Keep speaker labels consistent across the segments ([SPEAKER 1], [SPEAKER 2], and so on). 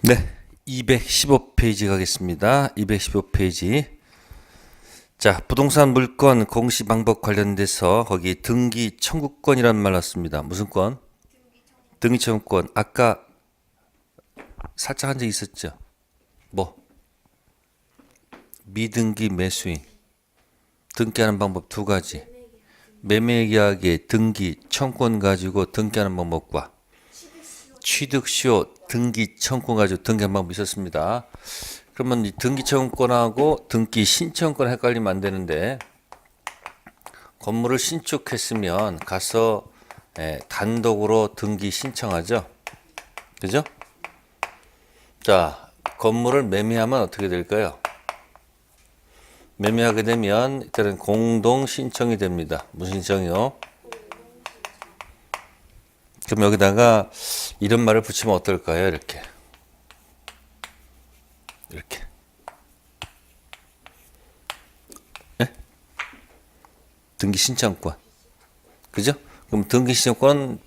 [SPEAKER 1] 네, 215페이지 가겠습니다. 215페이지. 자, 부동산 물건 공시 방법 관련돼서 거기 등기 청구권이라는 말 났습니다. 무슨 권? 등기 청구권. 아까 살짝 한 적 있었죠? 뭐? 미등기 매수인. 등기하는 방법 두 가지. 매매계약의 등기 청구권 가지고 등기하는 방법과 취득시효 등기 청구권 가지고 등기하는 방법이 있었습니다. 그러면 이 등기 청구권하고 등기 신청권 헷갈리면 안 되는데, 건물을 신축했으면 가서 단독으로 등기 신청하죠. 그죠? 자, 건물을 매매하면 어떻게 될까요? 매매하게 되면 이때는 공동 신청이 됩니다. 무슨 신청이요? 그럼 여기다가 이런 말을 붙이면 어떨까요? 이렇게. 네? 등기 신청권. 그죠? 그럼 등기 신청권은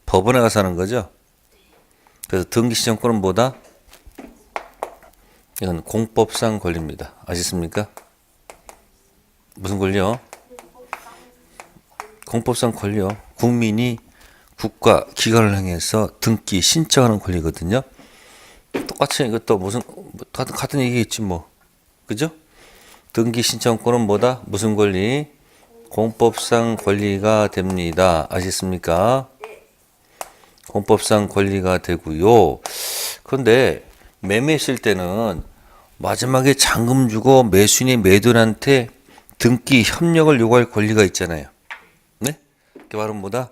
[SPEAKER 1] 법원에 가서 하는 거죠. 그래서 등기 신청권은 뭐다? 이건 공법상 권리입니다. 아시습니까? 무슨 권리요? 공법상 권리요. 국민이 국가 기관을 향해서 등기 신청하는 권리거든요. 똑같이 이것도 무슨 같은 얘기겠지 뭐. 그죠? 등기 신청권은 뭐다? 무슨 권리? 공법상 권리가 됩니다. 아시겠습니까? 공법상 권리가 되고요. 그런데 매매했을 때는 마지막에 잔금 주고 매수인이 매도인한테 등기 협력을 요구할 권리가 있잖아요. 네? 그게 바로 뭐다?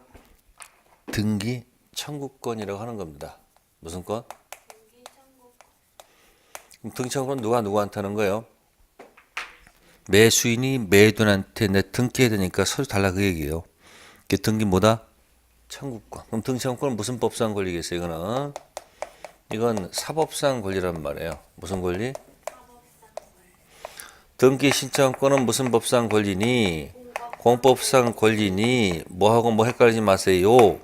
[SPEAKER 1] 등기 청구권이라고 하는 겁니다. 무슨 권? 그럼 등기 청구권 누구한테 하는 거예요? 매수인이 매도인한테 내 등기해야 되니까 서류 달라 그 얘기예요. 그 등기 뭐다? 청구권. 그럼 등기 청구권은 무슨 법상 권리겠어요? 이건 사법상 권리란 말이에요. 무슨 권리? 등기 신청권은 무슨 법상 권리니? 공법상 권리니? 뭐하고 뭐 헷갈리지 마세요.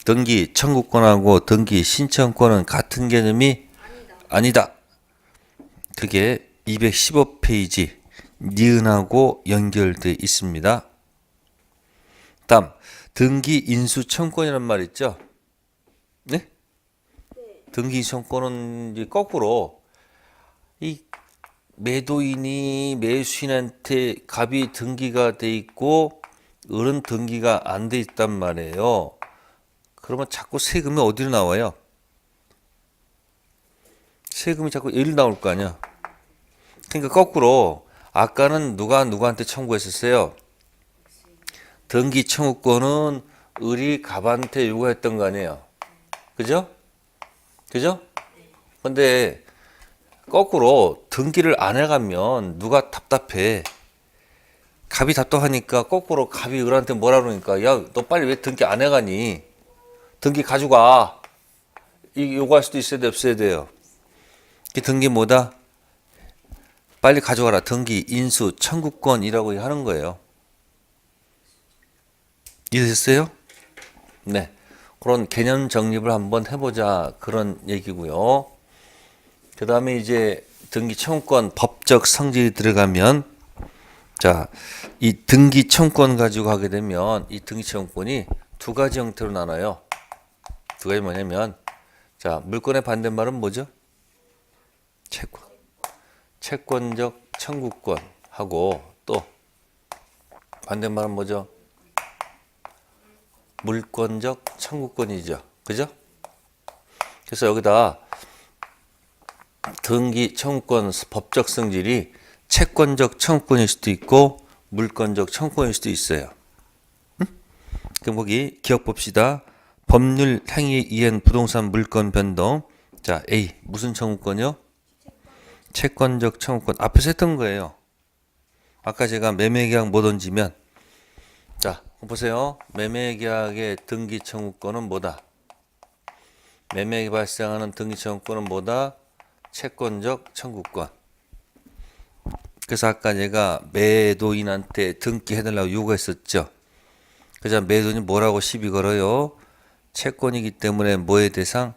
[SPEAKER 1] 등기 청구권하고 등기 신청권은 같은 개념이 아니다. 그게 215페이지 니은하고 연결되어 있습니다. 다음 등기 인수 청구권이란 말 있죠? 네? 등기 인수 청구권은 이제 거꾸로 이 매도인이 매수인한테 갑이 등기가 돼 있고 을은 등기가 안 돼 있단 말이에요. 그러면 자꾸 세금이 어디로 나와요? 세금이 자꾸 여기로 나올 거 아니야. 그러니까 거꾸로 아까는 누가 누구한테 청구했었어요? 등기 청구권은 을이 갑한테 요구했던 거 아니에요. 그죠? 그죠? 근데 거꾸로 등기를 안 해가면 누가 답답해. 갑이 답답하니까 거꾸로 갑이 을한테 뭐라 그러니까 야, 너 빨리 왜 등기 안 해가니? 등기 가져가. 이 요구할 수도 있어야 돼, 없어야 돼요. 이 등기 뭐다? 빨리 가져가라. 등기 인수 청구권이라고 하는 거예요. 이해됐어요? 네. 그런 개념 정립을 한번 해보자. 그런 얘기고요. 그 다음에 이제 등기 청구권 법적 성질이 들어가면, 자, 이 등기 청구권 가지고 하게 되면 이 등기 청구권이 두 가지 형태로 나눠요. 두 가지 뭐냐면, 자, 물권의 반대말은 뭐죠? 채권. 채권적 청구권하고 또 반대말은 뭐죠? 물권적 청구권이죠. 그죠? 그래서 여기다 등기 청구권 법적 성질이 채권적 청구권일 수도 있고 물권적 청구권일 수도 있어요. 그럼 거기 기억 봅시다. 법률 행위에 의한 부동산 물권 변동. 자, A 무슨 청구권이요? 채권적 청구권. 앞에서 했던 거예요. 아까 제가 매매계약 못 얹으면, 자 보세요. 매매계약의 등기 청구권은 뭐다? 매매에 발생하는 등기 청구권은 뭐다? 채권적 청구권. 그래서 아까 제가 매도인한테 등기해달라고 요구했었죠. 그래서 매도인이 뭐라고 시비 걸어요? 채권이기 때문에 뭐의 대상?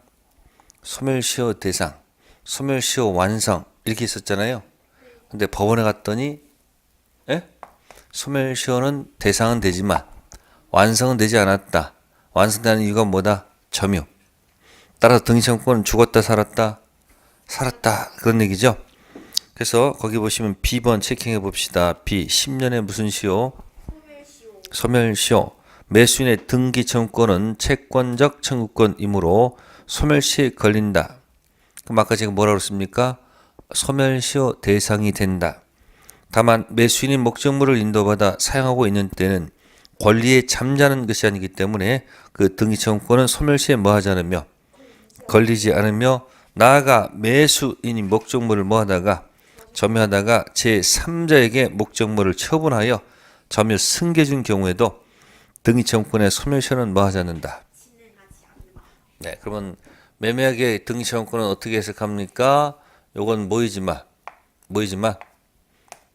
[SPEAKER 1] 소멸시효 대상, 소멸시효 완성 이렇게 있었잖아요. 근데 법원에 갔더니 소멸시효는 대상은 되지만 완성은 되지 않았다. 완성되는 이유가 뭐다? 점유. 따라서 등기청구권은 죽었다 살았다? 살았다. 그런 얘기죠. 그래서 거기 보시면 B번 체킹해 봅시다. B 10년에 무슨 시효? 소멸시효. 매수인의 등기청구권은 채권적 청구권이므로 소멸시에 걸린다. 그럼 아까 제가 뭐라고 했습니까? 소멸시효 대상이 된다. 다만 매수인이 목적물을 인도받아 사용하고 있는 때는 권리에 잠자는 것이 아니기 때문에 그 등기청구권은 소멸시에 뭐하지 않으며 걸리지 않으며 나아가 매수인이 목적물을 뭐하다가 점유하다가 제3자에게 목적물을 처분하여 점유 승계준 경우에도 등기청구권의 소멸시효는 뭐하지 않는다. 네, 그러면 매매하게 등기청구권은 어떻게 해석합니까? 요건 뭐이지만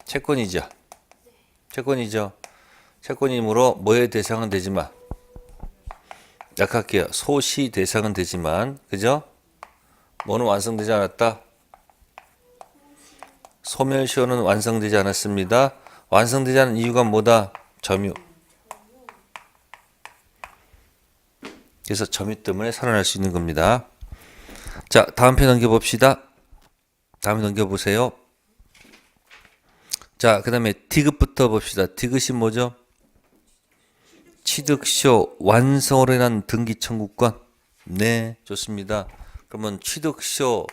[SPEAKER 1] 채권이죠. 채권이죠. 채권이므로 뭐의 대상은 되지만 약할게요. 소시 대상은 되지만 그죠? 뭐는 완성되지 않았다? 소멸시효는 완성되지 않았습니다. 완성되지 않은 이유가 뭐다? 점유. 그래서 점유 때문에 살아날 수 있는 겁니다. 자, 다음 편 넘겨봅시다. 다음에 넘겨보세요. 자, 그 다음에 디귿부터 봅시다. 디귿이 뭐죠? 취득시효 완성으로 인한 등기청구권. 네, 좋습니다. 그러면 취득시효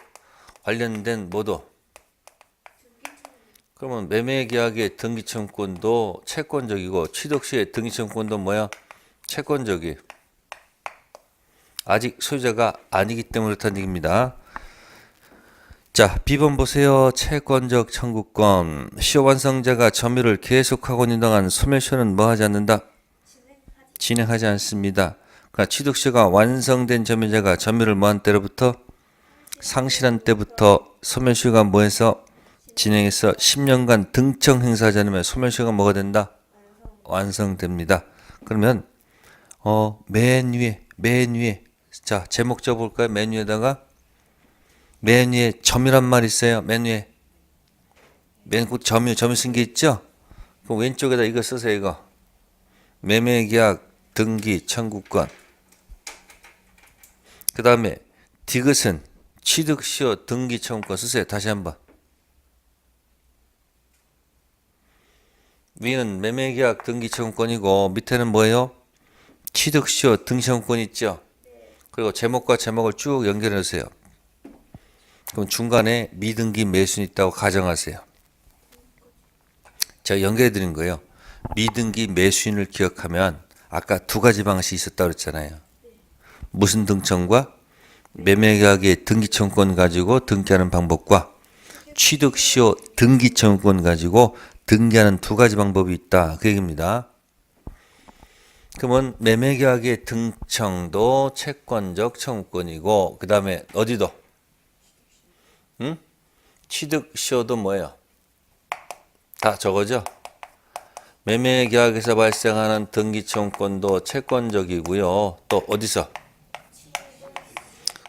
[SPEAKER 1] 관련된 뭐도? 그러면 매매계약의 등기청구권도 채권적이고 취득시의 등기청구권도 뭐야? 채권적이. 아직 소유자가 아니기 때문에 그렇다는 얘기입니다. 자, B번 보세요. 채권적 청구권. 시효 완성자가 점유를 계속하고 있는 동안 소멸시효는 뭐하지 않는다? 진행하지 않습니다. 그러니까 취득시효가 완성된 점유자가 점유를 뭐한 때로부터? 상실한 때부터 소멸시효가 뭐해서? 진행해서 10년간 등청 행사하지 않으면 소멸시효가 뭐가 된다? 완성됩니다. 그러면 맨 위에 자, 제목 적어볼까요? 맨 위에다가 맨 위에 점유란 말 있어요. 맨 위에 맨 꼭 점유 쓴 게 있죠? 그럼 왼쪽에다 이거 쓰세요. 이거 매매계약 등기 청구권. 그 다음에 디귿은 취득시효 등기 청구권 쓰세요. 다시 한번. 위는 매매계약 등기 청구권이고 밑에는 뭐예요? 취득시효 등기 청구권 있죠? 그리고 제목과 제목을 쭉 연결해 놓으세요. 그럼 중간에 미등기 매수인이 있다고 가정하세요. 제가 연결해 드린 거예요. 미등기 매수인을 기억하면 아까 두 가지 방식이 있었다고 그랬잖아요. 무슨 등청과 매매계약의 등기청구권 가지고 등기하는 방법과 취득시효 등기청구권 가지고 등기하는 두 가지 방법이 있다. 그 얘기입니다. 그러면 매매계약의 등청도 채권적 청구권이고 그 다음에 어디도? 취득시효도 뭐예요? 다 저거죠? 매매계약에서 발생하는 등기청구권도 채권적이고요. 또 어디서?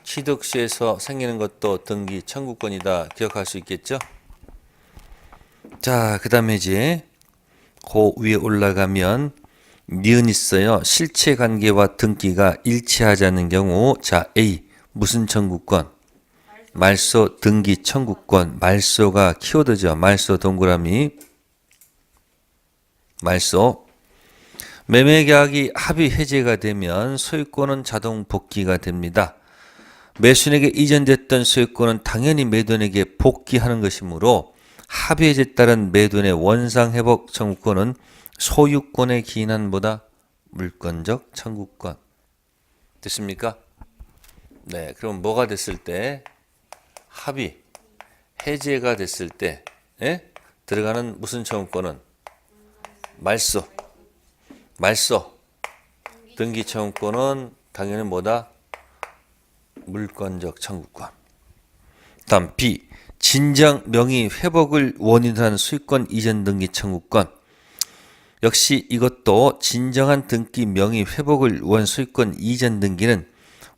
[SPEAKER 1] 취득시에서 생기는 것도 등기청구권이다. 기억할 수 있겠죠? 자, 그 다음에 이제 그 위에 올라가면 니은 있어요. 실체관계와 등기가 일치하지 않는 경우 자 A 무슨 청구권? 말소 등기 청구권. 말소가 키워드죠. 말소 동그라미. 말소. 매매계약이 합의 해제가 되면 소유권은 자동 복귀가 됩니다. 매수인에게 이전됐던 소유권은 당연히 매도인에게 복귀하는 것이므로 합의 해제에 따른 매도인의 원상회복 청구권은 소유권에 기인한 보다 물권적 청구권. 됐습니까? 네, 그럼 뭐가 됐을 때? 합의, 해제가 됐을 때 들어가는 무슨 청구권은? 말소, 등기 청구권은 당연히 뭐다? 물권적 청구권. 다음 B, 진정 명의 회복을 원인으로 한 소유권 이전 등기 청구권. 역시 이것도 진정한 등기 명의 회복을 원 소유권 이전 등기는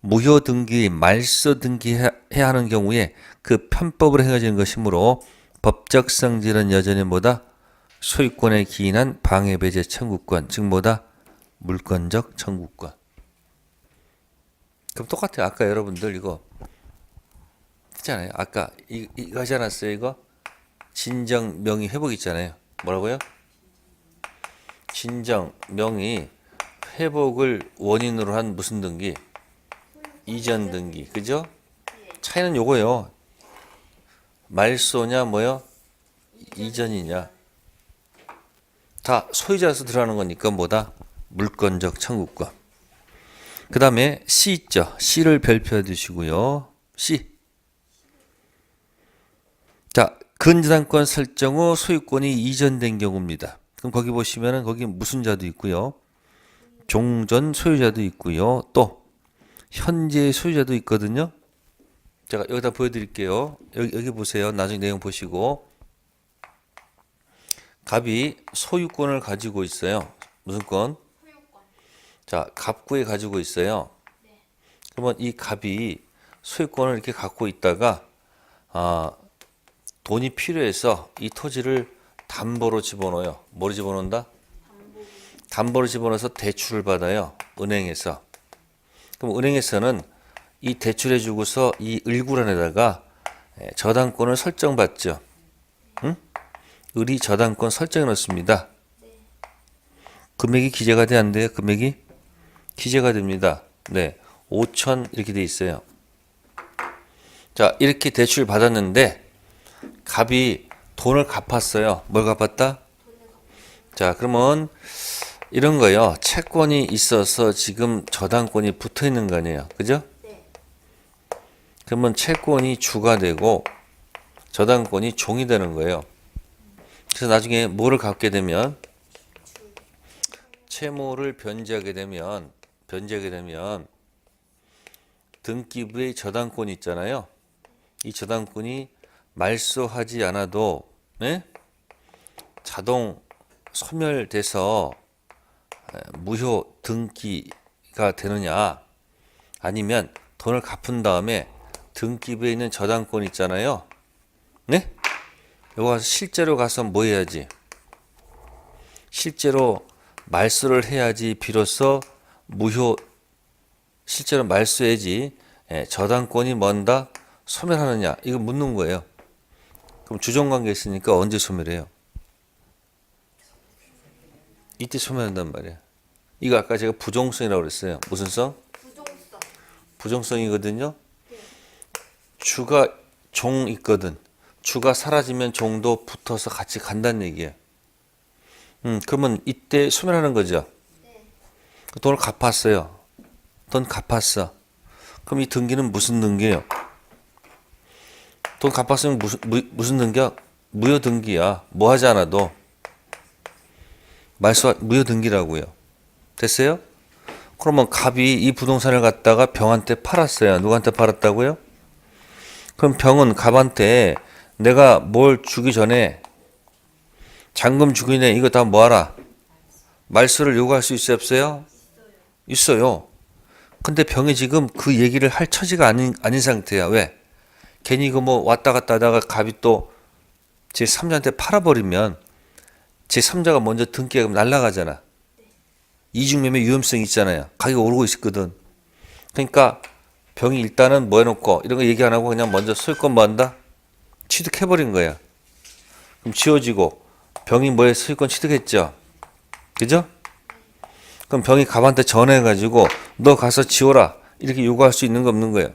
[SPEAKER 1] 무효 등기, 말소 등기해야 하는 경우에 그 편법으로 행해지는 것이므로 법적 성질은 여전히 뭐다? 소유권에 기인한 방해 배제 청구권, 즉 뭐다? 물권적 청구권. 그럼 똑같아요. 아까 여러분들 이거 했잖아요. 아까 이거 하지 않았어요? 이거 진정 명의 회복 있잖아요. 뭐라고요? 진정 명의 회복을 원인으로 한 무슨 등기? 이전 등기. 그죠? 차이는 요거예요. 말소냐 뭐요? 이전이냐. 다 소유자에서 들어가는 거니까 뭐다? 물권적 청구권. 그 다음에 C 있죠. C를 별표해 두시고요. C. 자, 근저당권 설정 후 소유권이 이전된 경우입니다. 그럼 거기 보시면은 거기 무슨 자도 있고요. 종전 소유자도 있고요. 또 현재 소유자도 있거든요. 제가 여기다 보여드릴게요. 여기 보세요. 나중에 내용 보시고. 갑이 소유권을 가지고 있어요. 무슨 권?
[SPEAKER 2] 소유권.
[SPEAKER 1] 자, 갑구에 가지고 있어요.
[SPEAKER 2] 네.
[SPEAKER 1] 그러면 이 갑이 소유권을 이렇게 갖고 있다가 돈이 필요해서 이 토지를 담보로 집어넣어요. 뭐로 집어넣는다? 담보로 집어넣어서 대출을 받아요. 은행에서. 그럼 은행에서는 이 대출해 주고서 이 을구란에다가 저당권을 설정받죠. 응? 을이 저당권 설정해 놓습니다. 금액이 기재가 돼, 안 돼요? 금액이 기재가 됩니다. 네, 5천 이렇게 돼 있어요. 자, 이렇게 대출 받았는데 갑이 돈을 갚았어요. 뭘 갚았다? 자, 그러면 이런 거요. 채권이 있어서 지금 저당권이 붙어 있는 거 아니에요. 그죠?
[SPEAKER 2] 네.
[SPEAKER 1] 그러면 채권이 주가 되고 저당권이 종이 되는 거예요. 그래서 나중에 뭐를 갚게 되면 채무를 변제하게 되면 등기부의 저당권이 있잖아요. 이 저당권이 말소하지 않아도 네? 자동 소멸돼서 무효 등기가 되느냐, 아니면 돈을 갚은 다음에 등기부에 있는 저당권 있잖아요. 네? 이거 실제로 가서 뭐 해야지? 실제로 말소를 해야지 비로소 무효, 실제로 말소해야지 저당권이 뭔다? 소멸하느냐, 이거 묻는 거예요. 그럼 주종관계 있으니까 언제 소멸해요? 이때 소멸한단 말이에요. 이거 아까 제가 부종성이라고 그랬어요. 무슨 성?
[SPEAKER 2] 부종성.
[SPEAKER 1] 부종성이거든요. 주가 종 있거든. 주가 사라지면 종도 붙어서 같이 간다는 얘기예요. 그러면 이때 소멸하는 거죠.
[SPEAKER 2] 네.
[SPEAKER 1] 돈을 갚았어요. 돈 갚았어. 그럼 이 등기는 무슨 등기예요? 돈 갚았으면 무슨 등기야? 무효 등기야. 뭐 하지 않아도. 무효 등기라고요. 됐어요? 그러면 갑이 이 부동산을 갖다가 병한테 팔았어요. 누구한테 팔았다고요? 그럼 병은 갑한테 내가 뭘 주기 전에 잔금 주기 전에 이거 다 뭐하라? 말소를 요구할 수 있어요, 없어요? 있어요. 근데 병이 지금 그 얘기를 할 처지가 아닌 상태야. 왜? 괜히 이거 뭐 왔다 갔다 하다가 갑이 또 제3자한테 팔아버리면 제3자가 먼저 등기가 날아가잖아. 이중매매 위험성이 있잖아요. 가격이 오르고 있거든. 그러니까 병이 일단은 뭐 해놓고 이런 거 얘기 안 하고 그냥 먼저 소유권 뭐 한다? 취득해버린 거야. 그럼 지워지고 병이 뭐에 소유권 취득했죠. 그죠? 그럼 병이 갑한테 전화해가지고 너 가서 지워라 이렇게 요구할 수 있는 거 없는 거예요.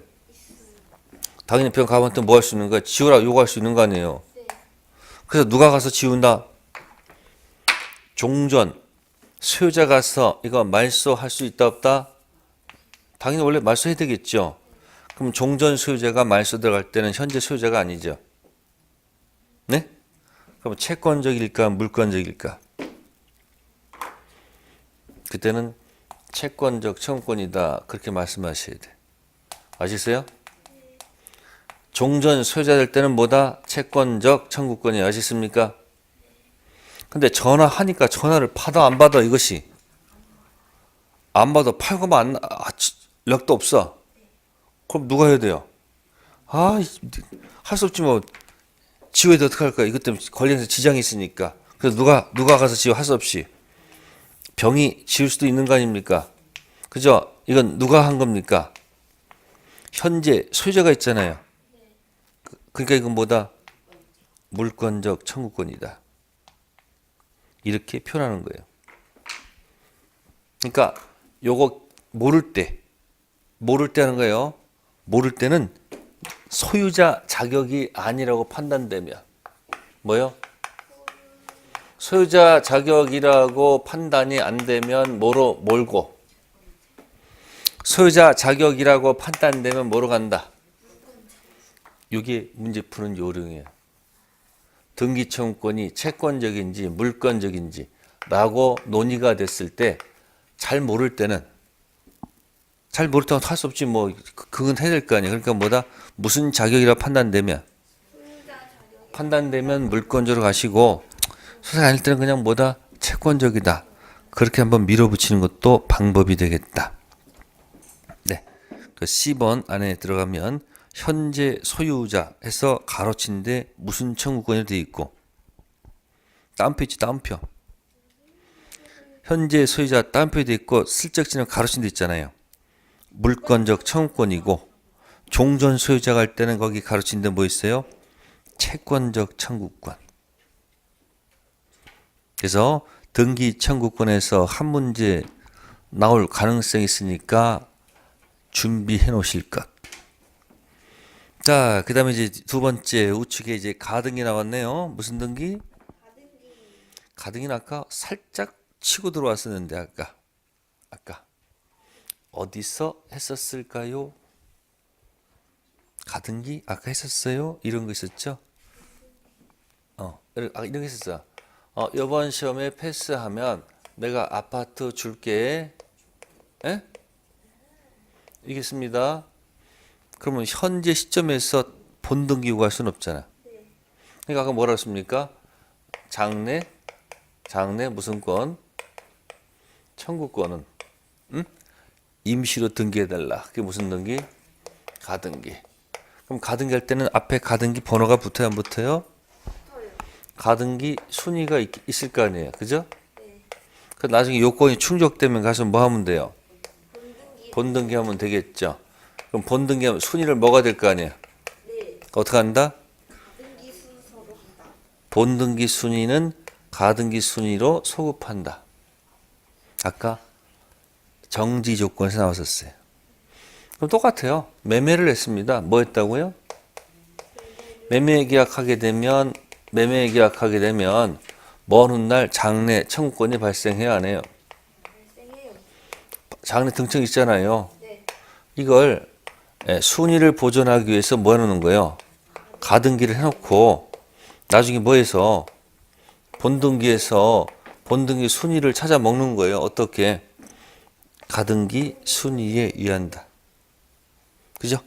[SPEAKER 1] 당연히 병 갑한테 뭐 할 수 있는 거야? 지워라 요구할 수 있는 거 아니에요. 그래서 누가 가서 지운다? 종전 소유자 가서 이거 말소할 수 있다 없다? 당연히 원래 말소해야 되겠죠. 그럼 종전 소유자가 말소 들어갈 때는 현재 소유자가 아니죠. 네? 그럼 채권적일까 물권적일까? 그때는 채권적 청구권이다 그렇게 말씀하셔야 돼. 아시겠어요? 종전 소유자 될 때는 뭐다? 채권적 청구권이 아시습니까? 근데 전화하니까 전화를 받아 안 받아 이것이 안 받아 팔고만 연락도 없어. 그럼 누가 해야 돼요? 아, 할 수 없지 뭐. 지워야 돼 어떡할 거야. 이것 때문에 관련해서 지장이 있으니까. 그래서 누가 가서 지워 할 수 없이. 병이 지울 수도 있는 거 아닙니까? 그죠? 이건 누가 한 겁니까? 현재 소유자가 있잖아요. 그러니까 이건 뭐다? 물권적 청구권이다. 이렇게 표현하는 거예요. 그러니까 요거 모를 때 하는 거예요. 모를 때는 소유자 자격이 아니라고 판단되면 뭐요? 소유자 자격이라고 판단이 안 되면 뭐로 몰고 소유자 자격이라고 판단되면 뭐로 간다? 이게 문제 푸는 요령이에요. 등기청구권이 채권적인지 물권적인지 라고 논의가 됐을 때 잘 모를 때는 할 수 없지 뭐 그건 해야 될 거 아니에요. 그러니까 뭐다? 무슨 자격이라 판단되면 물권적으로 가시고 소유자가 아닐 때는 그냥 뭐다? 채권적이다. 그렇게 한번 밀어붙이는 것도 방법이 되겠다. 네. 그 C번 안에 들어가면 현재 소유자 해서 가로친데 무슨 청구권이 되어 있고 따옴표 있지 따옴표. 현재 소유자 따옴표 되어 있고 슬쩍 지나면 가로친 데 있잖아요. 물권적 청구권이고 종전 소유자가 할 때는 거기 가로친 데 뭐 있어요? 채권적 청구권. 그래서 등기 청구권에서 한 문제 나올 가능성이 있으니까 준비해 놓으실 것. 자, 그 다음에 이제 두 번째 우측에 이제 가등기 나왔네요. 무슨 등기? 가등기는 아까 살짝 치고 들어왔었는데 아까 어디서 했었을까요? 가등기 아까 했었어요? 이런 거 있었죠? 이런 거 했었어. 이번 시험에 패스하면 내가 아파트 줄게. 에? 이겠습니다. 그러면 현재 시점에서 본등기 요구할 수는 없잖아. 그러니까 아까 뭐라 했습니까? 장래 무슨 권? 청구권은 임시로 등기해달라. 그게 무슨 등기? 가등기. 그럼 가등기 할 때는 앞에 가등기 번호가 붙어요, 안 붙어요? 가등기 순위가 있을 거 아니에요, 그죠? 그 나중에 요건이 충족되면 가서 뭐 하면 돼요? 본등기 하면 되겠죠. 그럼 본등기 하면 순위를 뭐가 될 거 아니에요? 어떻게 한다? 본등기 순위는 가등기 순위로 소급한다. 아까 정지 조건에서 나왔었어요. 그럼 똑같아요. 매매를 했습니다. 뭐 했다고요? 매매 계약하게 되면 뭐 하는 날 장래 청구권이 발생해야 안 해요? 장래 등청 있잖아요. 이걸 순위를 보존하기 위해서 뭐 해놓는 거예요? 가등기를 해놓고 나중에 뭐 해서 본등기에서 본등기 순위를 찾아 먹는 거예요. 어떻게? 가등기 순위에 의한다. 그죠?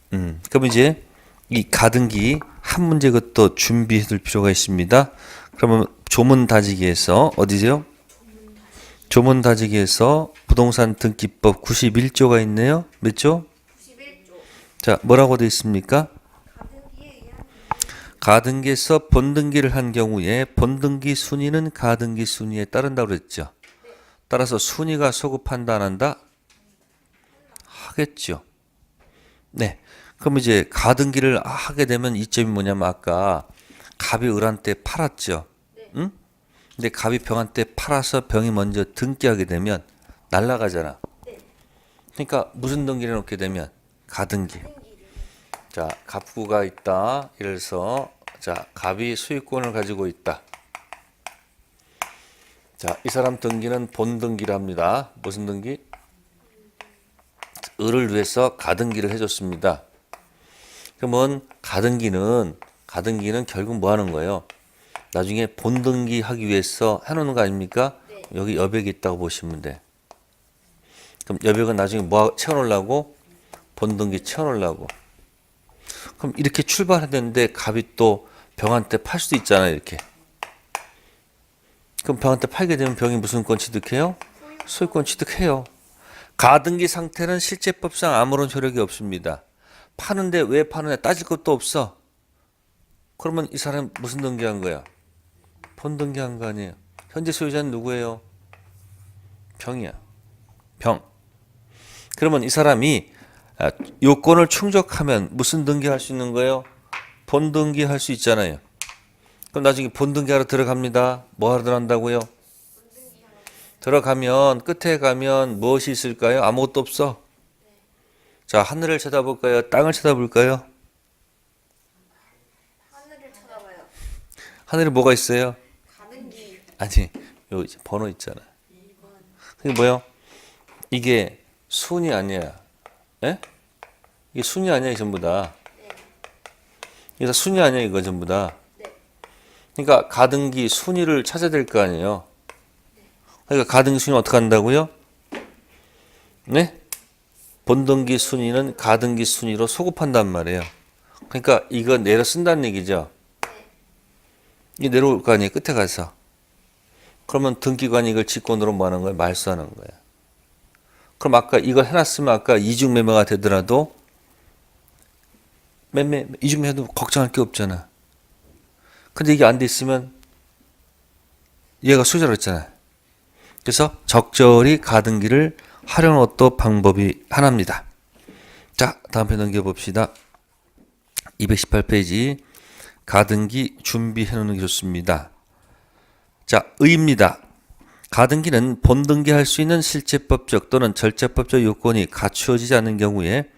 [SPEAKER 1] 그럼 이제 이 가등기 한 문제 것도 준비해 둘 필요가 있습니다. 그러면 조문다지기에서 어디세요? 조문다지기에서 부동산 등기법 91조가 있네요. 몇 조?
[SPEAKER 2] 91조.
[SPEAKER 1] 자, 뭐라고 되어 있습니까? 가등기에서 본등기를 한 경우에 본등기 순위는 가등기 순위에 따른다고 그랬죠. 따라서 순위가 소급한다 안 한다? 하겠죠. 네. 그럼 이제 가등기를 하게 되면 이점이 뭐냐면 아까 갑이 을한테 팔았죠. 응? 근데 갑이 병한테 팔아서 병이 먼저 등기하게 되면 날라가잖아. 그러니까 무슨 등기를 놓게 되면 가등기. 자, 갑구가 있다. 이래서 자, 갑이 소유권을 가지고 있다. 자, 이 사람 등기는 본등기를 합니다. 무슨 등기? 을을 위해서 가등기를 해줬습니다. 그러면 가등기는 결국 뭐 하는 거예요? 나중에 본등기 하기 위해서 해놓는 거 아닙니까? 여기 여백이 있다고 보시면 돼. 그럼 여백은 나중에 뭐 채워놓으려고? 본등기 채워놓으려고. 그럼 이렇게 출발했는데 갑이 또 병한테 팔 수도 있잖아요, 이렇게. 그럼 병한테 팔게 되면 병이 무슨 권 취득해요? 소유권 취득해요. 가등기 상태는 실제법상 아무런 효력이 없습니다. 파는데 왜 파느냐 따질 것도 없어. 그러면 이 사람 무슨 등기한 거야? 본등기한 거 아니에요. 현재 소유자는 누구예요? 병이야. 병. 그러면 이 사람이 요건을 충족하면 무슨 등기할 수 있는 거예요? 본등기할 수 있잖아요. 그럼 나중에 본등기하러 들어갑니다. 뭐 하러 들어간다고요? 들어가면 끝에 가면 무엇이 있을까요? 아무것도 없어. 자, 하늘을 쳐다볼까요? 땅을 쳐다볼까요?
[SPEAKER 2] 하늘을 쳐다봐요.
[SPEAKER 1] 하늘에 뭐가 있어요?
[SPEAKER 2] 가등기.
[SPEAKER 1] 아니, 요 이제 번호 있잖아. 그게 뭐요? 이게 순이 아니야. 예? 이게 순이 아니야, 이 전부 다. 이게 다 순이 아니야, 이거 전부 다. 그러니까 가등기 순위를 찾아야 될 거 아니에요. 그러니까 가등기 순위 어떻게 한다고요? 네? 본등기 순위는 가등기 순위로 소급한단 말이에요. 그러니까 이거 내려 쓴다는 얘기죠. 이게 내려올 거 아니에요, 끝에 가서. 그러면 등기관이 이걸 직권으로 뭐 하는 거예요? 말소하는 거예요. 그럼 아까 이걸 해놨으면 아까 이중매매가 되더라도 이중매매도 걱정할 게 없잖아. 근데 이게 안 돼 있으면 얘가 소유자로 했잖아요. 그래서 적절히 가등기를 하려는 것도 방법이 하나입니다. 자, 다음 편 넘겨봅시다. 218페이지 가등기 준비해 놓는 게 좋습니다. 자, 의입니다. 가등기는 본등기할 수 있는 실제법적 또는 절차법적 요건이 갖추어지지 않는 경우에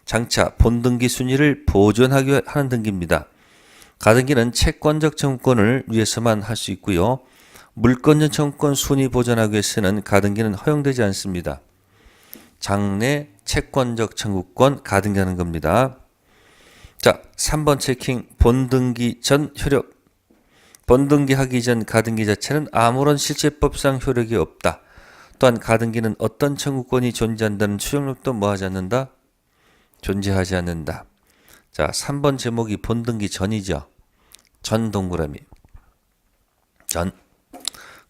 [SPEAKER 1] 장차 본등기 순위를 보존하기 하는 등기입니다. 가등기는 채권적 청구권을 위해서만 할 수 있고요. 물권적 청구권 순위 보존하기 위해서는 가등기는 허용되지 않습니다. 장래 채권적 청구권 가등기하는 겁니다. 자, 3번 체킹 본등기 전 효력. 본등기하기 전 가등기 자체는 아무런 실제법상 효력이 없다. 또한 가등기는 어떤 청구권이 존재한다는 추정력도 뭐하지 않는다? 존재하지 않는다. 자, 3번 제목이 본등기 전이죠. 전 동그라미. 전.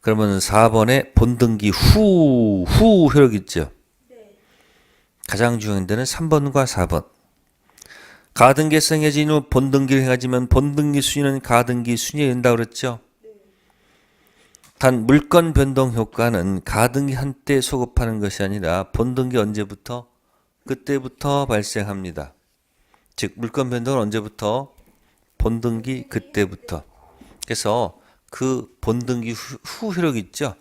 [SPEAKER 1] 그러면 4번에 본등기 후 효력 있죠. 가장 중요한 데는 3번과 4번. 가등기 성해진 후 본등기를 행하지만 본등기 순위는 가등기 순위에 된다고 그랬죠. 단 물권 변동 효과는 가등기 한때 소급하는 것이 아니라 본등기 언제부터? 그때부터 발생합니다. 즉 물권 변동은 언제부터? 본등기 그때부터. 그래서 그 본등기 후 효력 있죠?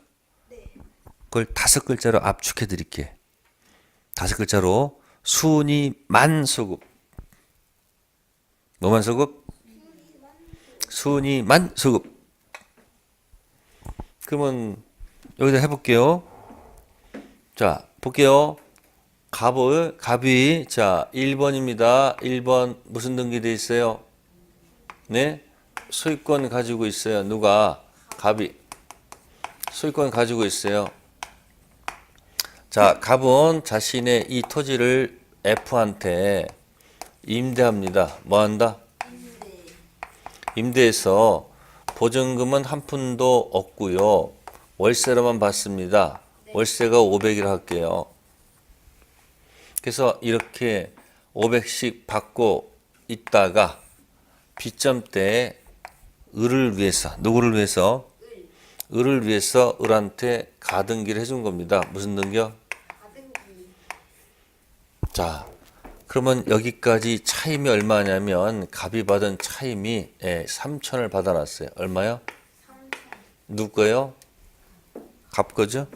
[SPEAKER 1] 그걸 5글자로 압축해 드릴게요. 5글자로 순위만 소급. 뭐만 소급? 순위만 소급. 그러면 여기다 해볼게요. 자, 볼게요. 갑이 자 1번입니다. 1번 무슨 등기돼 있어요? 네? 소유권 가지고 있어요. 누가? 갑이. 소유권 가지고 있어요. 자, 갑은 자신의 이 토지를 F한테 임대합니다. 뭐 한다? 임대해서 보증금은 한 푼도 없고요. 월세로만 받습니다. 월세가 500이라 할게요. 그래서 이렇게 500씩 받고 있다가 비점 때 을을 위해서, 누구를 위해서? 을을 위해서 을한테 가등기를 해준 겁니다. 무슨 등기요? 자, 그러면 여기까지 차임이 얼마냐면 갑이 받은 차임이 3천을 받아놨어요. 얼마요? 3천. 누구 거요? 갑 거죠?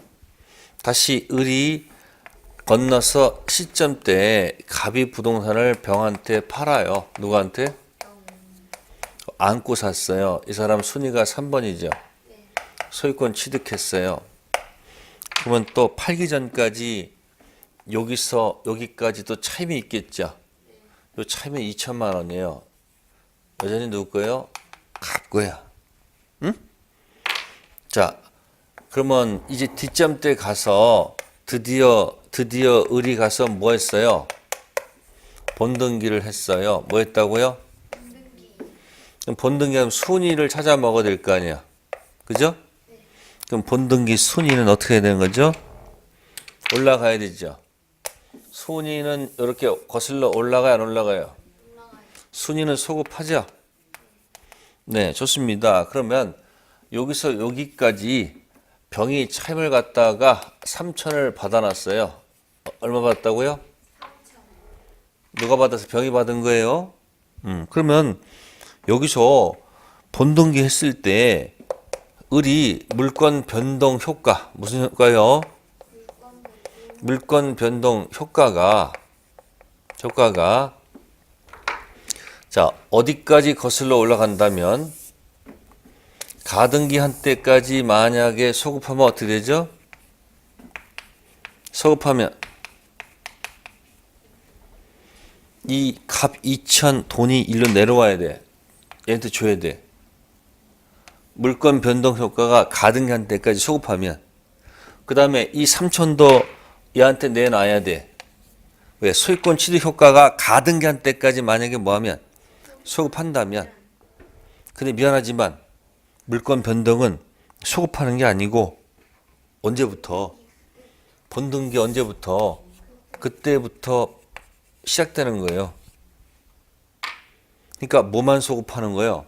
[SPEAKER 1] 다시 을이 건너서 시점 때 갑이 부동산을 병한테 팔아요. 누구한테? 안고 샀어요. 이 사람 순위가 3번이죠. 소유권 취득했어요. 그러면 또 팔기 전까지 여기서 여기까지도 차임이 있겠죠. 이 차임은 2천만 원이에요. 여전히 누구 거예요? 갑 거야. 응? 자, 그러면 이제 뒷점 때 가서 드디어 을이 가서 뭐 했어요? 본등기를 했어요. 뭐 했다고요? 그럼 본등기하면 순위를 찾아 먹어야 될 거 아니야. 그죠? 그럼 본등기 순위는 어떻게 해야 되는 거죠? 올라가야 되죠. 순위는 이렇게 거슬러 올라가요, 안 올라가요?
[SPEAKER 2] 올라가요.
[SPEAKER 1] 순위는 소급하죠? 네, 좋습니다. 그러면 여기서 여기까지 병이 차임을 갖다가 3천을 받아놨어요. 얼마 받았다고요?
[SPEAKER 2] 3천.
[SPEAKER 1] 누가 받아서 병이 받은 거예요? 그러면 여기서 본등기 했을 때 을이 물권 변동 효과, 무슨 효과요? 물권 변동 효과가 자, 어디까지 거슬러 올라간다면 가등기 한때까지 만약에 소급하면 어떻게 되죠? 소급하면 이 갑 2천 돈이 일로 내려와야 돼. 얘한테 줘야 돼. 물권 변동 효과가 가등기 한때까지 소급하면 그 다음에 이 3천도 얘한테 내놔야 돼. 왜? 소유권 취득 효과가 가등기 한때까지 만약에 뭐하면 소급한다면 근데 미안하지만 물권 변동은 소급하는 게 아니고 언제부터 본등기 언제부터 그때부터 시작되는 거예요. 그러니까 뭐만 소급하는 거예요?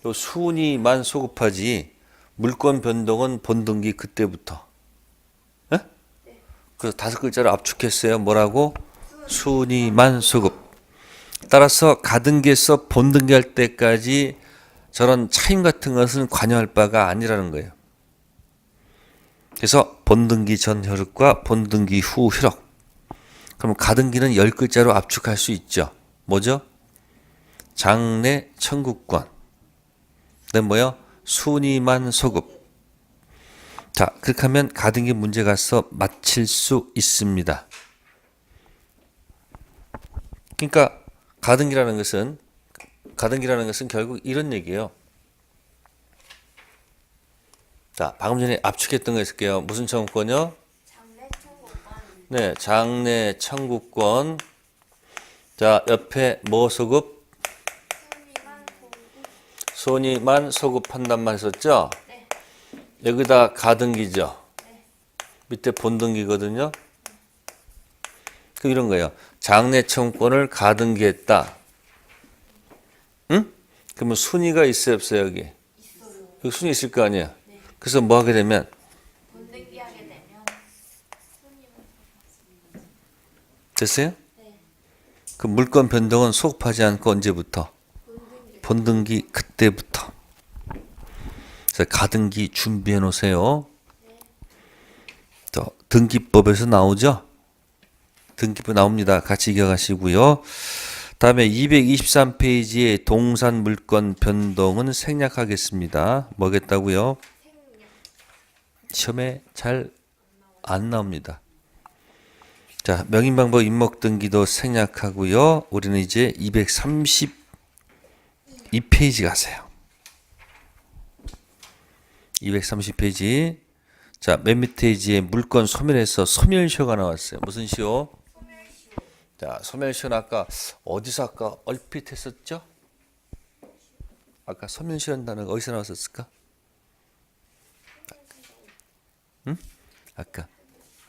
[SPEAKER 1] 요 순위만 소급하지 물권 변동은 본등기 그때부터. 에? 그래서 5글자를 압축했어요. 뭐라고? 순위만 소급. 따라서 가등기에서 본등기 할 때까지 저런 차임 같은 것은 관여할 바가 아니라는 거예요. 그래서 본등기 전 혈육과 본등기 후 혈육. 그럼 가등기는 10글자로 압축할 수 있죠. 뭐죠? 장래 청구권. 그다음 뭐요? 순위만 소급. 자, 그렇게 하면 가등기 문제 가서 맞힐 수 있습니다. 그러니까 가등기라는 것은 결국 이런 얘기예요. 자, 방금 전에 압축했던 거 있을게요. 무슨 청구권이요?
[SPEAKER 2] 장래 청구권.
[SPEAKER 1] 네, 장래 청구권. 자, 옆에 뭐 소급?
[SPEAKER 2] 순위만 공급.
[SPEAKER 1] 손이만 소급한단 했었죠?
[SPEAKER 2] 네.
[SPEAKER 1] 여기다 가등기죠?
[SPEAKER 2] 네.
[SPEAKER 1] 밑에 본등기거든요? 그 이런 거예요. 장래 청구권을 가등기했다. 응? 그러면 순위가 있어요, 없어요, 여기?
[SPEAKER 2] 있어요.
[SPEAKER 1] 여기 순위 있을 거 아니야?
[SPEAKER 2] 네.
[SPEAKER 1] 그래서 뭐 하게 되면
[SPEAKER 2] 본등기 하게 되면 순위만.
[SPEAKER 1] 됐어요?
[SPEAKER 2] 네.
[SPEAKER 1] 그 물권 변동은 소급하지 않고 언제부터?
[SPEAKER 2] 본등기.
[SPEAKER 1] 본등기 그때부터. 그래서 가등기 준비해 놓으세요. 또 등기법에서 나오죠? 등기법 나옵니다. 같이 기억하시고요. 다음에 223페이지의 동산 물권 변동은 생략하겠습니다. 뭐겠다고요?
[SPEAKER 2] 생략.
[SPEAKER 1] 시험에 잘 안 나옵니다. 자, 명인방법 임목등기도 생략하고요. 우리는 이제 232페이지 가세요. 230페이지. 자, 맨 밑에 이제 물권 소멸해서 소멸시효가 나왔어요. 무슨 시효?
[SPEAKER 2] 소멸시효.
[SPEAKER 1] 자, 소멸시효는 아까 어디서 아까 얼핏 했었죠? 아까 소멸시효라는 단어가 어디서 나왔었을까? 응? 아까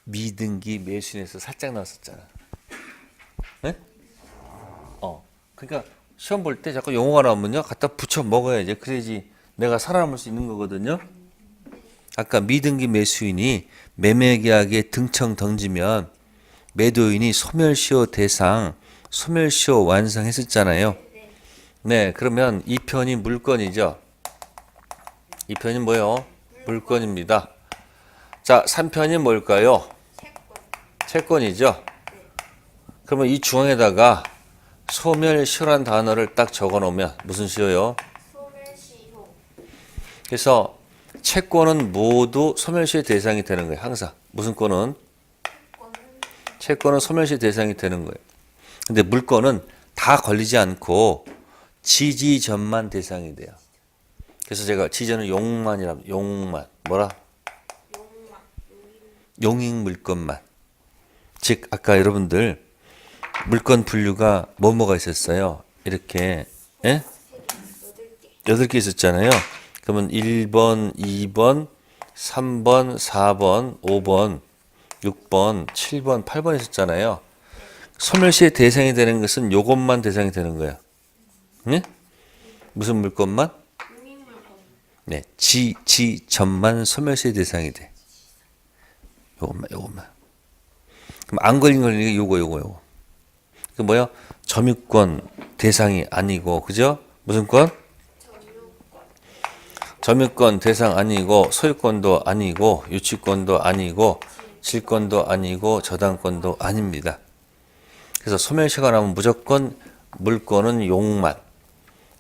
[SPEAKER 1] 미등기 매수인에서 살짝 나왔었잖아. 네? 그러니까 시험 볼 때 자꾸 용어가 나오면요, 갖다 붙여 먹어야지. 그래야지 내가 살아남을 수 있는 거거든요. 아까 미등기 매수인이 매매계약에 등청 던지면 매도인이 소멸시효 대상, 소멸시효 완성했었잖아요. 네, 그러면 2편이 물건이죠. 2편이 뭐요? 물건입니다. 자, 3편이 뭘까요?
[SPEAKER 2] 채권.
[SPEAKER 1] 채권이죠. 그러면 이 중앙에다가 소멸시효란 단어를 딱 적어 놓으면 무슨 시효요?
[SPEAKER 2] 소멸시효.
[SPEAKER 1] 그래서 채권은 모두 소멸시효 대상이 되는 거예요. 항상. 무슨 권은?
[SPEAKER 2] 채권은
[SPEAKER 1] 채권은 소멸시효 대상이 되는 거예요. 근데 물건은 다 걸리지 않고 지지전만 대상이 돼요. 그래서 제가 지전은 용만이라면 용만. 뭐라?
[SPEAKER 2] 용막.
[SPEAKER 1] 용익 물건만. 즉 아까 여러분들 물건 분류가 뭐가 있었어요? 이렇게 예? 8개 있었잖아요. 그러면 1번, 2번, 3번, 4번, 5번, 6번, 7번, 8번 있었잖아요. 소멸시의 대상이 되는 것은 요것만 대상이 되는 거야. 네? 무슨 물건만?
[SPEAKER 2] 용인물건.
[SPEAKER 1] 네, 전만 소멸시의 대상이 돼. 요것만. 그럼 안 걸리는 게 요거. 그 뭐야? 점유권 대상이 아니고, 그죠? 무슨 권? 점유권 대상 아니고, 소유권도 아니고, 유치권도 아니고, 질권도 아니고, 저당권도 아닙니다. 그래서 소멸시가 나오면 무조건 물권은 용만,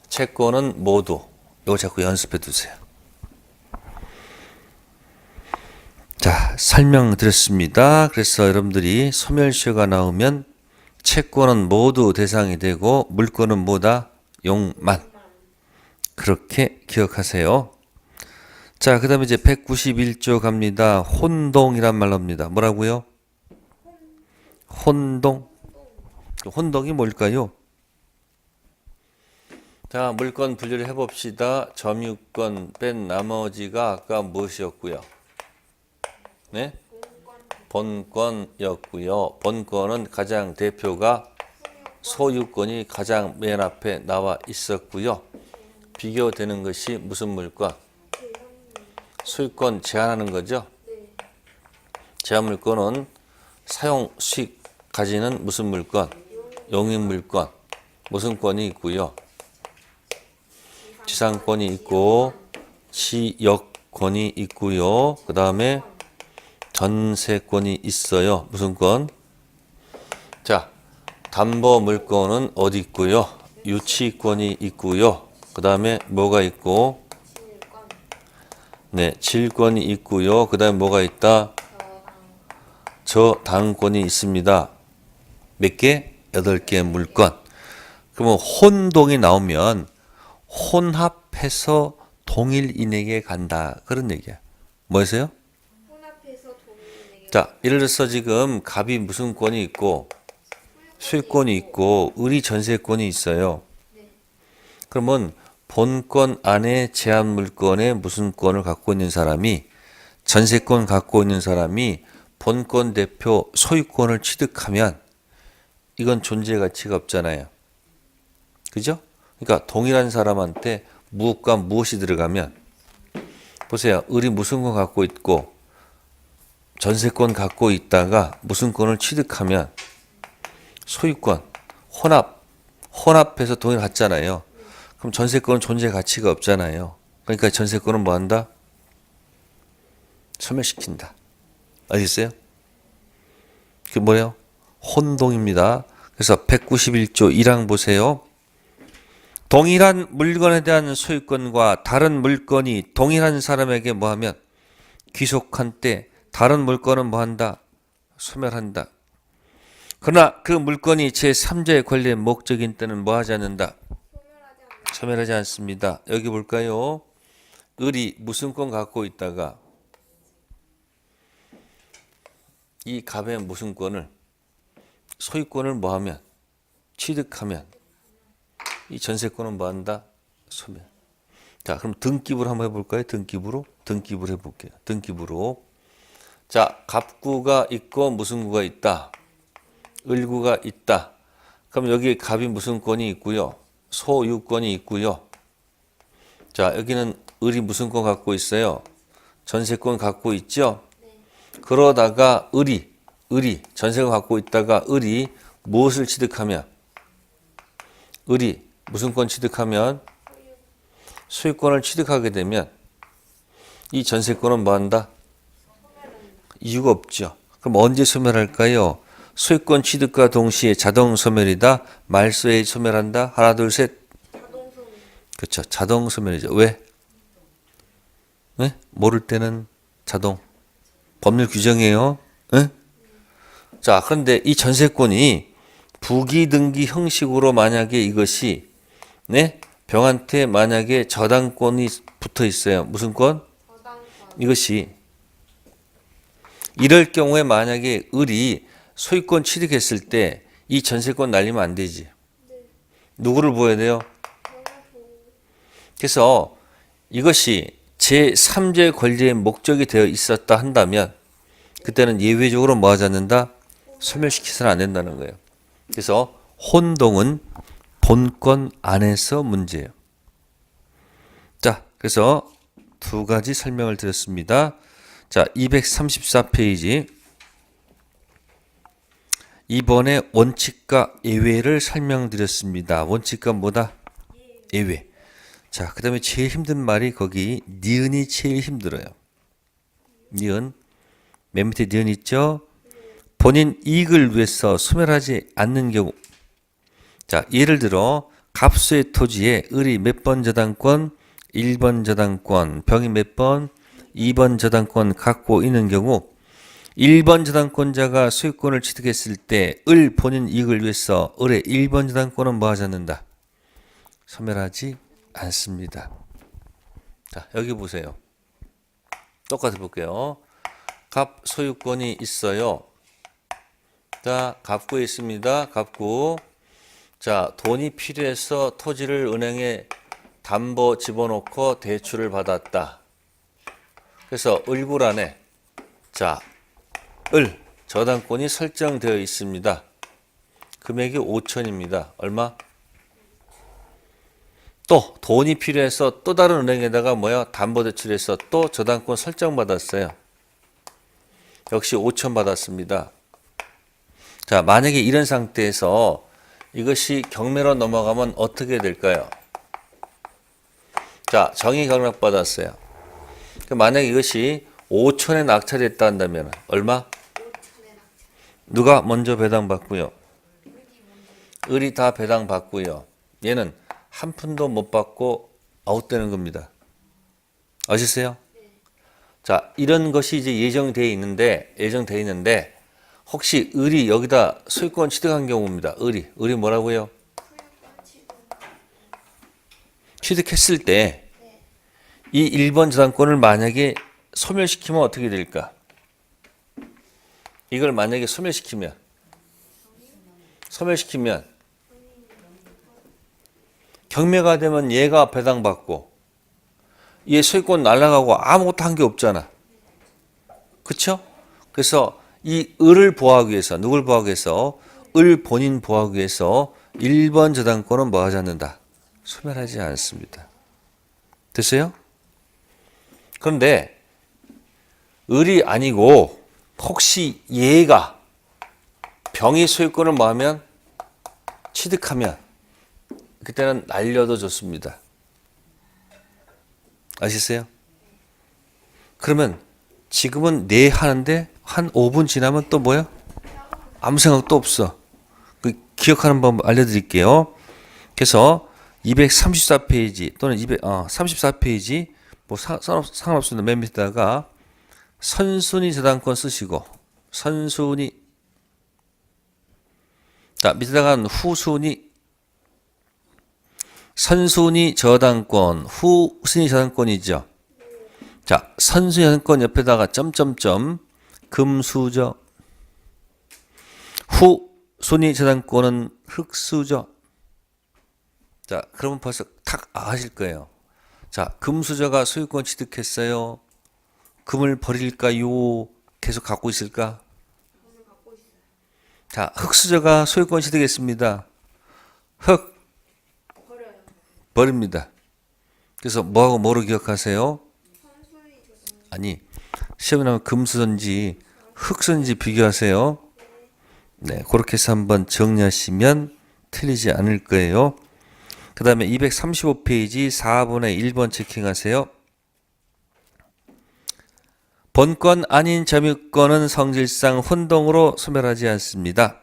[SPEAKER 1] 채권은 모두. 이거 자꾸 연습해 두세요. 자, 설명드렸습니다. 그래서 여러분들이 소멸시효가 나오면 채권은 모두 대상이 되고 물권은 뭐다? 용만. 그렇게 기억하세요. 자, 그 다음에 이제 191조 갑니다. 혼동이란 말 나옵니다. 뭐라고요? 혼동. 혼동이 뭘까요? 자, 물권 분류를 해봅시다. 점유권 뺀 나머지가 아까 무엇이었고요? 네? 본권이었고요. 본권은 가장 대표가 소유권이 가장 맨 앞에 나와 있었고요. 비교되는 것이 무슨 물권? 소유권 제한하는 거죠. 제한 물권은 사용 수익 가지는 무슨 물권? 용인 물권. 무슨 권이 있고요? 지상권이 있고 지역권이 있고요. 그 다음에 전세권이 있어요. 무슨 권? 자, 담보 물권은 어디 있고요? 유치권이 있고요. 그 다음에 뭐가 있고? 네, 질권이 있고요. 그 다음에 뭐가 있다? 저당권이 있습니다. 몇 개? 8개의 물권. 그러면 혼동이 나오면 혼합해서 동일인에게 간다. 그런 얘기야. 뭐였어요? 자, 예를 들어서 지금 갑이 무슨 권이 있고 수익권이 있고 을이 전세권이 있어요. 그러면 본권 안에 제한 물권에 무슨 권을 갖고 있는 사람이 전세권 갖고 있는 사람이 본권 대표 소유권을 취득하면 이건 존재 가치가 없잖아요. 그죠? 그러니까 동일한 사람한테 무엇과 무엇이 들어가면 보세요. 을이 무슨 권 갖고 있고 전세권 갖고 있다가 무슨 권을 취득하면 소유권, 혼합해서 돈을 갖잖아요. 그럼 전세권은 존재 가치가 없잖아요. 그러니까 전세권은 뭐 한다? 소멸시킨다. 알겠어요? 그게 뭐예요? 혼동입니다. 그래서 191조 1항 보세요. 동일한 물건에 대한 소유권과 다른 물건이 동일한 사람에게 뭐하면 귀속한 때 다른 물건은 뭐한다? 소멸한다. 그러나 그 물건이 제3자의 권리의 목적인 때는 뭐하지 않는다? 소멸하지 않습니다. 여기 볼까요? 을이 무슨 권 갖고 있다가 이 갑의 무슨 권을 소유권을 뭐하면 취득하면 이 전세권은 뭐한다? 소멸. 자, 그럼 등기부로 한번 해볼까요? 등기부로 해볼게요. 등기부로. 자, 갑구가 있고 무슨 구가 있다? 을구가 있다. 그럼 여기 갑이 무슨 권이 있고요? 소유권이 있고요. 자, 여기는 을이 무슨 권 갖고 있어요? 전세권 갖고 있죠? 그러다가 을이 전세권 갖고 있다가 을이 무엇을 취득하면? 을이 무슨 권 취득하면? 소유권을 취득하게 되면 이 전세권은 뭐한다? 이유가 없죠. 그럼 언제 소멸할까요? 소유권 취득과 동시에 자동 소멸이다. 말소에 소멸한다. 하나 둘 셋. 그렇죠. 자동 소멸이죠. 왜? 네? 모를 때는 자동. 법률 규정이에요. 네? 자, 그런데 이 전세권이 부기등기 형식으로 만약에 이것이 네? 병한테 만약에 저당권이 붙어 있어요. 무슨 권? 이것이 이럴 경우에 만약에 을이 소유권 취득했을 때 이 전세권 날리면 안 되지. 누구를 보여야 돼요? 그래서 이것이 제3자의 권리의 목적이 되어 있었다 한다면 그때는 예외적으로 뭐 하지 않는다? 소멸시켜서는 안 된다는 거예요. 그래서 혼동은 본권 안에서 문제예요. 자, 그래서 두 가지 설명을 드렸습니다. 자, 234페이지. 이번에 원칙과 예외를 설명드렸습니다. 원칙과 뭐다? 예외. 자, 그 다음에 제일 힘든 말이 거기 니은이 제일 힘들어요. 니은. 맨 밑에 니은 있죠? 본인 이익을 위해서 소멸하지 않는 경우. 자, 예를 들어 갑수의 토지에 을이 몇 번 저당권, 1번 저당권, 병이 몇 번, 2번 저당권 갖고 있는 경우 1번 저당권자가 소유권을 취득했을 때 을 본인 이익을 위해서 을의 1번 저당권은 뭐 하지 않는다? 소멸하지 않습니다. 자, 여기 보세요. 똑같이 볼게요. 갑 소유권이 있어요. 자, 갑구에 있습니다. 갑구. 자, 돈이 필요해서 토지를 은행에 담보 집어넣고 대출을 받았다. 그래서 을구란에 자, 을 저당권이 설정되어 있습니다. 금액이 5천입니다. 얼마? 또 돈이 필요해서 또 다른 은행에다가 뭐야? 담보 대출해서 또 저당권 설정 받았어요. 역시 5천 받았습니다. 자, 만약에 이런 상태에서 이것이 경매로 넘어가면 어떻게 될까요? 자, 정의 경락 받았어요. 만약에 이것이 5천에 낙찰됐다 한다면 얼마? 누가 먼저 배당받고요? 을이 다 배당받고요. 얘는 한 푼도 못 받고 아웃되는 겁니다. 아시겠어요? 자, 이런 것이 이제 예정되어 있는데 혹시 을이 여기다 소유권 취득한 경우입니다. 을이 뭐라고요? 취득했을 때 이 1번 저당권을 만약에 소멸시키면 어떻게 될까? 이걸 만약에 소멸시키면 경매가 되면 얘가 배당받고 얘 소유권 날아가고 아무것도 한 게 없잖아. 그쵸? 그래서 이 을을 보호하기 위해서 누굴 보호하기 위해서 을 본인 보호하기 위해서 1번 저당권은 뭐 하지 않는다? 소멸하지 않습니다. 됐어요? 그런데 을이 아니고 혹시 얘가 병의 소유권을 뭐 하면 취득하면 그때는 날려도 좋습니다. 아시겠어요? 그러면 지금은 네 하는데 한 5분 지나면 또 뭐야? 아무 생각도 없어. 그 기억하는 법 알려드릴게요. 그래서 234페이지 또는 34페이지 뭐 상관없습니다. 맨 밑에다가 선순위 저당권 쓰시고 선순위 자 밑에다가 후순위 선순위 저당권 후순위 저당권이죠. 자 선순위 저당권 옆에다가 점점점 금수저 후순위 저당권은 흑수저. 자 그러면 벌써 탁 아실 거예요. 자 금수저가 소유권 취득했어요. 금을 버릴까요? 계속 갖고 있을까? 자, 흑수저가 소유권 취득했습니다. 흑 버립니다. 그래서 뭐하고 뭐로 기억하세요? 아니, 시험에 나오면 금수저인지 흑수저인지 비교하세요. 네, 그렇게 해서 한번 정리하시면 틀리지 않을 거예요. 그 다음에 235페이지 4분의 1번 체킹하세요. 본권 아닌 점유권은 성질상 혼동으로 소멸하지 않습니다.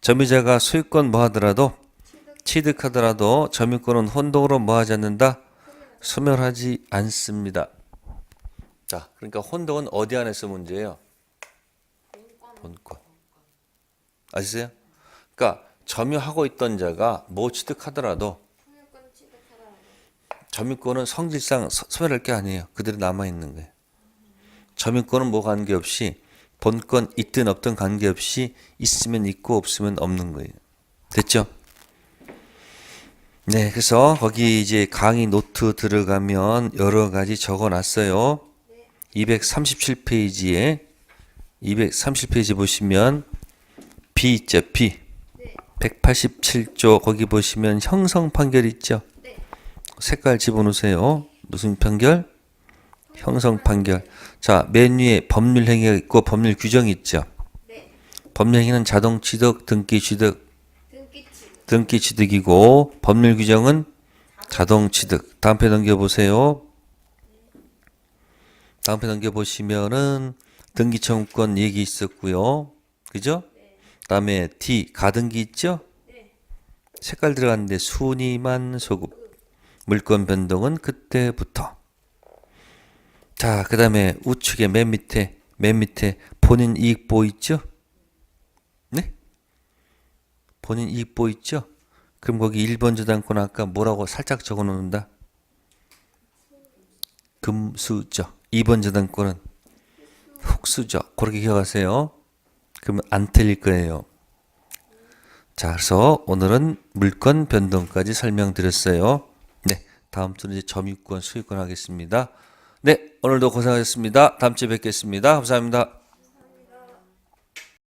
[SPEAKER 1] 점유자가 소유권 뭐 하더라도 취득하더라도 점유권은 혼동으로 뭐 하지 않는다? 소멸하지 않습니다. 자, 그러니까 혼동은 어디 안에서 문제예요? 본권. 아시세요? 그러니까 점유하고 있던 자가 뭐 취득하더라도 점유권은 성질상 소멸할 게 아니에요. 그대로 남아있는 거예요. 점유권은 뭐 관계없이 본권 있든 없든 관계없이 있으면 있고 없으면 없는 거예요. 됐죠? 네, 그래서 거기 이제 강의 노트 들어가면 여러 가지 적어놨어요. 237페이지에 237페이지 보시면 B 있죠, B. 187조 거기 보시면 형성 판결 있죠?
[SPEAKER 2] 네.
[SPEAKER 1] 색깔 집어넣으세요. 무슨 판결? 형성 판결. 자, 맨 위에 법률 행위가 있고 법률 규정이 있죠?
[SPEAKER 2] 네.
[SPEAKER 1] 법률 행위는 자동 취득, 등기 취득,
[SPEAKER 2] 등기취득.
[SPEAKER 1] 등기 취득이고 법률 규정은 자동 취득. 다음 편 넘겨보세요. 다음 편 넘겨보시면은 등기 청구권 얘기 있었고요. 그죠? 다음에 D 가등기 있죠?
[SPEAKER 2] 네.
[SPEAKER 1] 색깔 들어갔는데 순위만 소급. 물권 변동은 그때부터. 자, 그 다음에 우측에 맨 밑에 본인 이익 보호 있죠? 네? 본인 이익 보호 있죠? 그럼 거기 1번 저당권 아까 뭐라고 살짝 적어 놓는다? 금수저. 2번 저당권은 흑수저. 그렇게 기억하세요. 그러면 안 틀릴 거예요. 자, 그래서 오늘은 물권 변동까지 설명드렸어요. 네, 다음 주는 이제 점유권, 소유권 하겠습니다. 네, 오늘도 고생하셨습니다. 다음 주에 뵙겠습니다. 감사합니다.